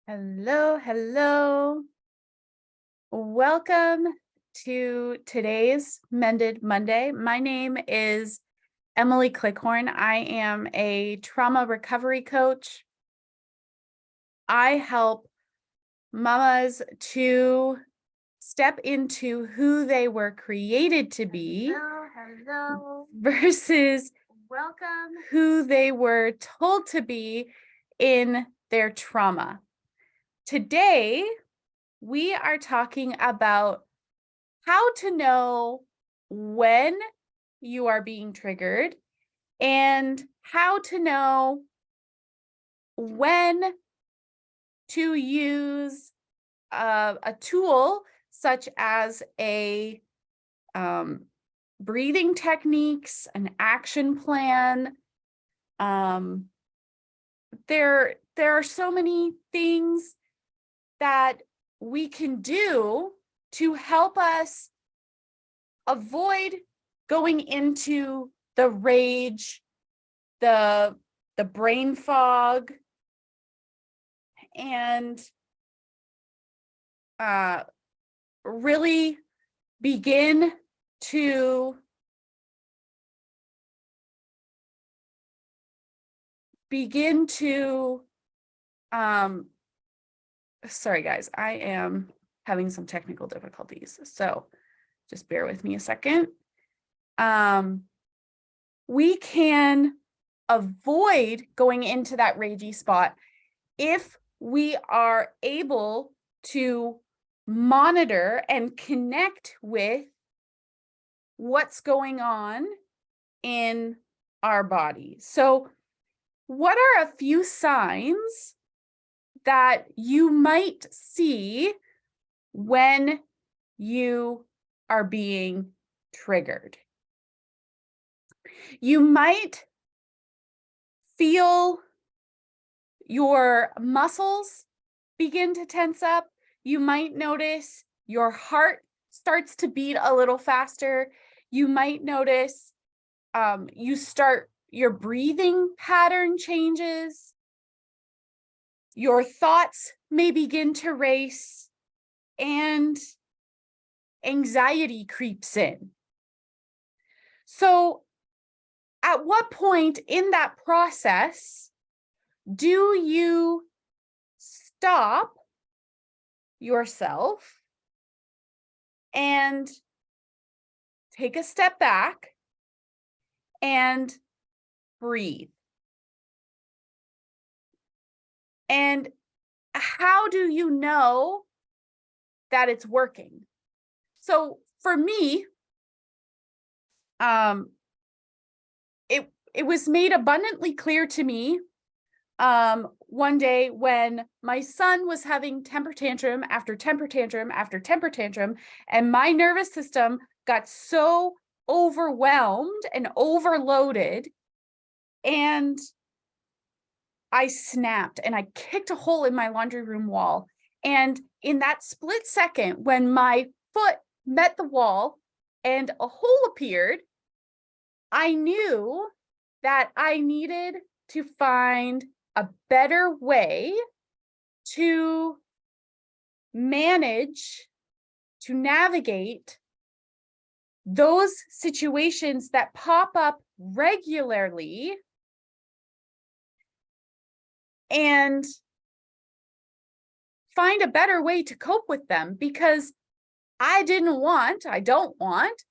Hello, hello. Welcome to today's Mended Monday. My name is Emily Clickhorn. I am a trauma recovery coach. I help mamas to step into who they were created to be versus welcome who they were told to be in their trauma. Today, we are talking about how to know when you are being triggered and how to know when to use a tool such as a breathing techniques, an action plan. There are so many things that we can do to help us avoid going into the rage, the brain fog, and really begin to sorry guys, I am having some technical difficulties, so just bear with me a second. We can avoid going into that ragey spot if we are able to monitor and connect with what's going on in our body. So, what are a few signs that you might see when you are being triggered? You might feel your muscles begin to tense up. You might notice your heart starts to beat a little faster. You might notice your breathing pattern changes. Your thoughts may begin to race and anxiety creeps in. So, at what point in that process do you stop yourself and take a step back and breathe? And how do you know that it's working? So for me, it was made abundantly clear to me one day when my son was having temper tantrum after temper tantrum after temper tantrum, and my nervous system got so overwhelmed and overloaded, and I snapped and I kicked a hole in my laundry room wall. And in that split second, when my foot met the wall and a hole appeared, I knew that I needed to find a better way to manage, to navigate those situations that pop up regularly, and find a better way to cope with them, because I don't want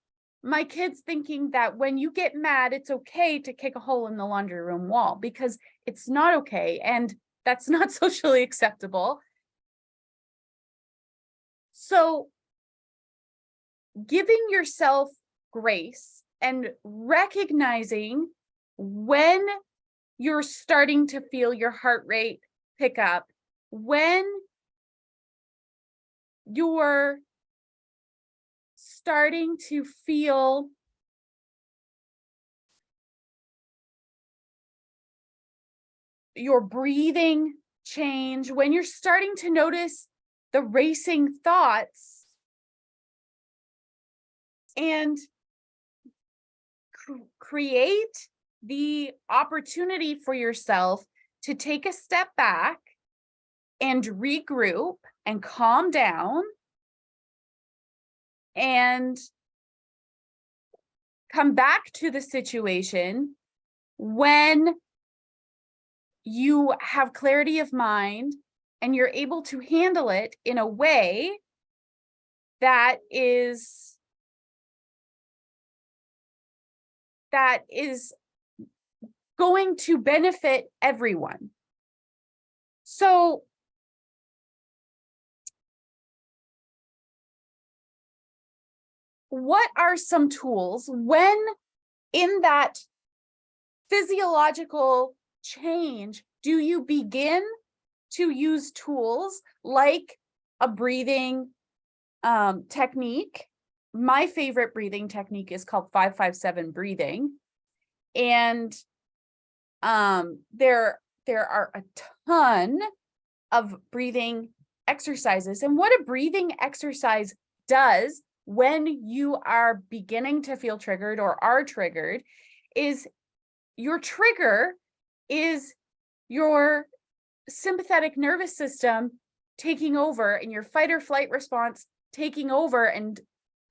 my kids thinking that when you get mad, it's okay to kick a hole in the laundry room wall, because it's not okay. And that's not socially acceptable. So giving yourself grace and recognizing when you're starting to feel your heart rate pick up, when you're starting to feel your breathing change, when you're starting to notice the racing thoughts, and create the opportunity for yourself to take a step back and regroup and calm down and come back to the situation when you have clarity of mind and you're able to handle it in a way that is going to benefit everyone. So what are some tools when in that physiological change do you begin to use tools like a breathing technique? My favorite breathing technique is called 5-5-7 breathing. And there are a ton of breathing exercises. And what a breathing exercise does when you are beginning to feel triggered or are triggered is your trigger is your sympathetic nervous system taking over and your fight or flight response taking over and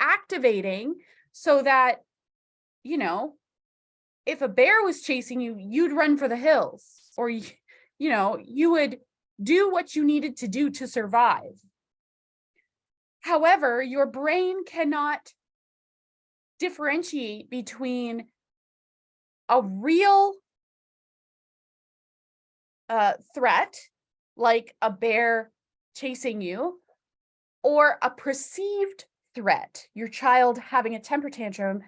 activating so that, you know, if a bear was chasing you, you'd run for the hills, or, you know, you would do what you needed to do to survive. However, your brain cannot differentiate between a real threat, like a bear chasing you, or a perceived threat, your child having a temper tantrum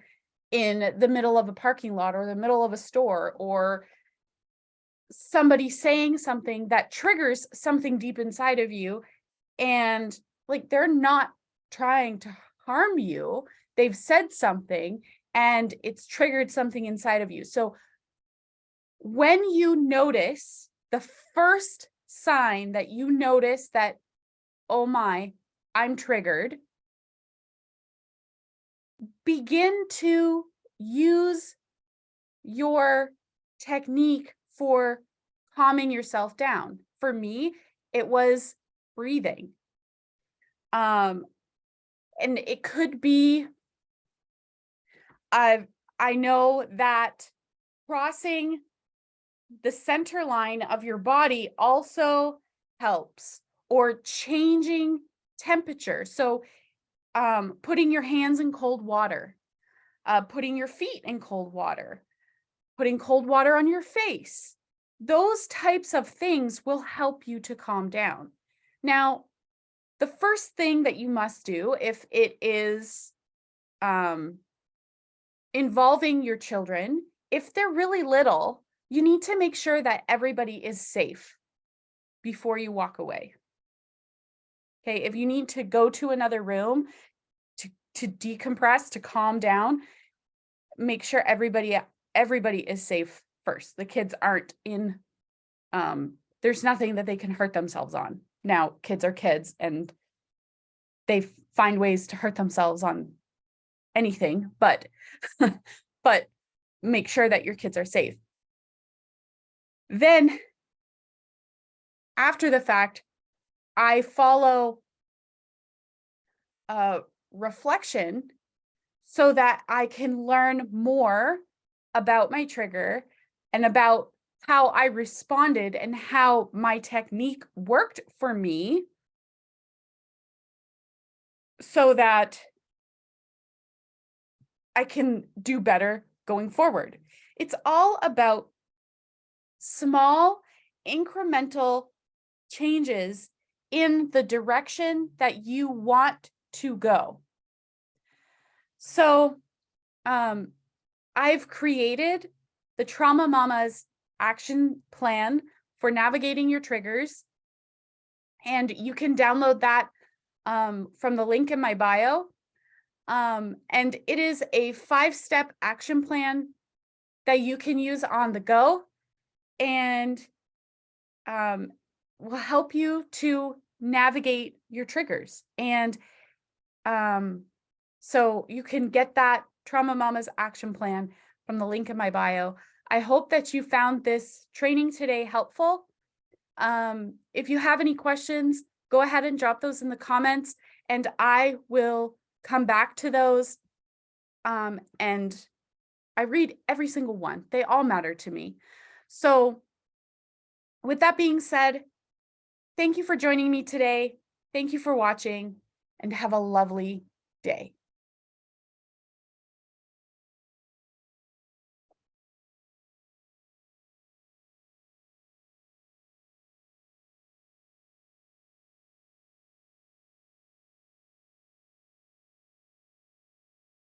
in the middle of a parking lot or the middle of a store, or somebody saying something that triggers something deep inside of you. And like, they're not trying to harm you. They've said something and it's triggered something inside of you. So when you notice the first sign that you notice that, oh my, I'm triggered, begin to use your technique for calming yourself down. For me, it was breathing. And it could be, I know that crossing the center line of your body also helps, or changing temperature. So putting your hands in cold water, putting your feet in cold water, putting cold water on your face. Those types of things will help you to calm down. Now, the first thing that you must do, if it is involving your children, if they're really little, you need to make sure that everybody is safe before you walk away. Okay, if you need to go to another room to decompress, to calm down, make sure everybody is safe first. The kids aren't in, there's nothing that they can hurt themselves on. Now, kids are kids and they find ways to hurt themselves on anything, but but make sure that your kids are safe. Then after the fact, I follow reflection so that I can learn more about my trigger and about how I responded and how my technique worked for me, so that I can do better going forward. It's all about small incremental changes in the direction that you want to go. So I've created the Trauma Mama's action plan for navigating your triggers, and you can download that from the link in my bio. And it is a 5-step action plan that you can use on the go, and will help you to navigate your triggers. And so you can get that Trauma Mama's action plan from the link in my bio. I hope that you found this training today helpful. If you have any questions, go ahead and drop those in the comments and I will come back to those. And I read every single one. They all matter to me. So with that being said, thank you for joining me today. Thank you for watching and have a lovely day.